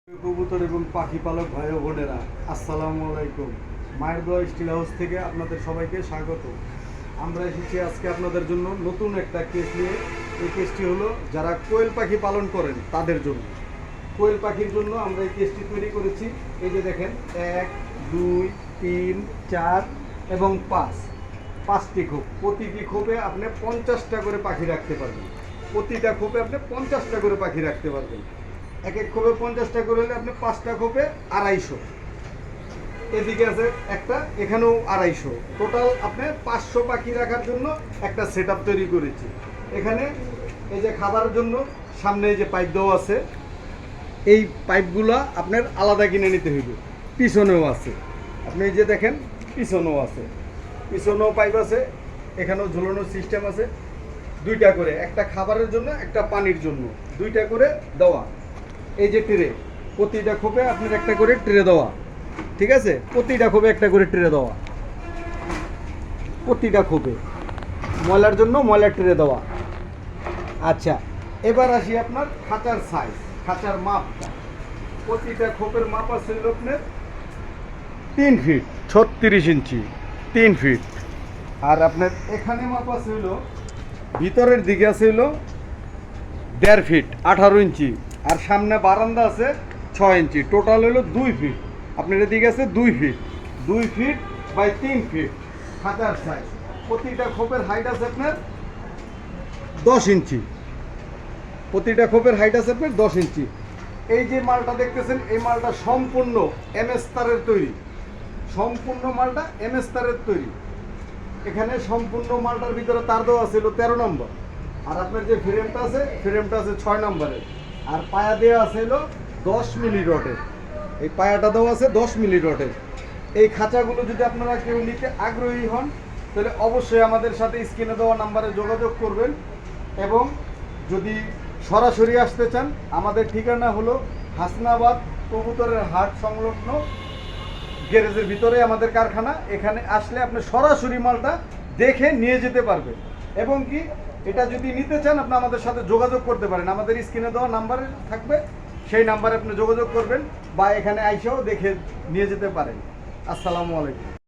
কবুতর এবং পাখি পালক ভাই ও বোনেরা, আসসালামু আলাইকুম। মায়ের দোয়া স্টিল হাউস থেকে আপনাদের সবাইকে স্বাগত। আমরা এসেছি আজকে আপনাদের জন্য নতুন একটা কেস নিয়ে। এই কেসটি হলো যারা কোয়েল পাখি পালন করেন তাদের জন্য। কোয়েল পাখির জন্য আমরা এই কেসটি তৈরি করেছি। এই যে দেখেন, 1, 2, 3, 4 এবং 5টি খোপ। প্রতিটি খোপে আপনি 50টা করে পাখি রাখতে পারবেন। প্রতিটা খোপে আপনি 50টা করে পাখি রাখতে পারবেন। এক এক খোপে 50টা করে হলে আপনি 5টা খোপে 250। এদিকে আছে একটা, এখানেও 250। টোটাল আপনি 500 পাখি রাখার জন্য একটা সেট তৈরি করেছি। এখানে এই যে খাবারের জন্য সামনে এই যে পাইপ দেওয়া আছে, এই পাইপগুলো আপনার আলাদা কিনে নিতে হইবে। পিছনেও আছে, আপনি এই যে দেখেন পিছনেও আছে, পিছনেও পাইপ আছে, এখানেও ঝুলানোর সিস্টেম আছে। 2টা করে, একটা খাবারের জন্য একটা পানির জন্য, 2টা করে দেওয়া। এই যে ট্রে, প্রতিটা খোপে আপনার একটা করে ট্রে দেওয়া, ঠিক আছে? প্রতিটা খোপে একটা করে ট্রে দেওয়া, প্রতিটা খোপে ময়লার জন্য ময়লার ট্রে দেওয়া। আচ্ছা, এবার আসি আপনার খাঁচার সাইজ, খাঁচার মাপটা। প্রতিটা খোপের মাপ আছে হলো আপনার 3 ফিট 36 ইঞ্চি, 3 ফিট। আর আপনার এখানে মাপ আছে হলো, ভিতরের দিকে আছে হলো 1.5 ফিট 18 ইঞ্চি। আর সামনে বারান্দা আছে 6 ইঞ্চি, টোটাল হলো 2 ফিট। আপনার এদিকে আছে 2 ফিট, 2 ফিট বাই 3 ফিট খাঁচার সাইজ। প্রতিটা খোপের হাইট আছে আপনার 10 ইঞ্চি, প্রতিটা খোপের হাইট আছে আপনার 10 ইঞ্চি। এই যে মালটা দেখতেছেন, এই মালটা সম্পূর্ণ এমএস তারের তৈরি, সম্পূর্ণ মালটা এমএস তারের তৈরি। এখানে সম্পূর্ণ মালটার ভিতরে তার দেওয়া ছিল 13 নম্বর। আর আপনার যে ফ্রেমটা আছে, ফ্রেমটা আছে 6 নম্বরের। আর পায়া দেওয়া আছে হলো 10 মিলি রডের। এই পায়াটা দেওয়া আছে 10 মিলি রডের। এই খাঁচাগুলো যদি আপনারা কেউ নিতে আগ্রহী হন, তাহলে অবশ্যই আমাদের সাথে স্ক্রিনে দেওয়া নাম্বারে যোগাযোগ করবেন। এবং যদি সরাসরি আসতে চান, আমাদের ঠিকানা হলো হাসনাবাদ কবুতরের হাট সংলগ্ন গ্যারেজের ভিতরে আমাদের কারখানা। এখানে আসলে আপনি সরাসরি মালটা দেখে নিয়ে যেতে পারবেন। এবং কি, এটা যদি নিতে চান আপনি আমাদের সাথে যোগাযোগ করতে পারেন, আমাদের স্ক্রিনে দেওয়া নাম্বারে থাকবে, সেই নাম্বারে আপনি যোগাযোগ করবেন বা এখানে আইসাও দেখে নিয়ে যেতে পারেন। আসসালামু আলাইকুম।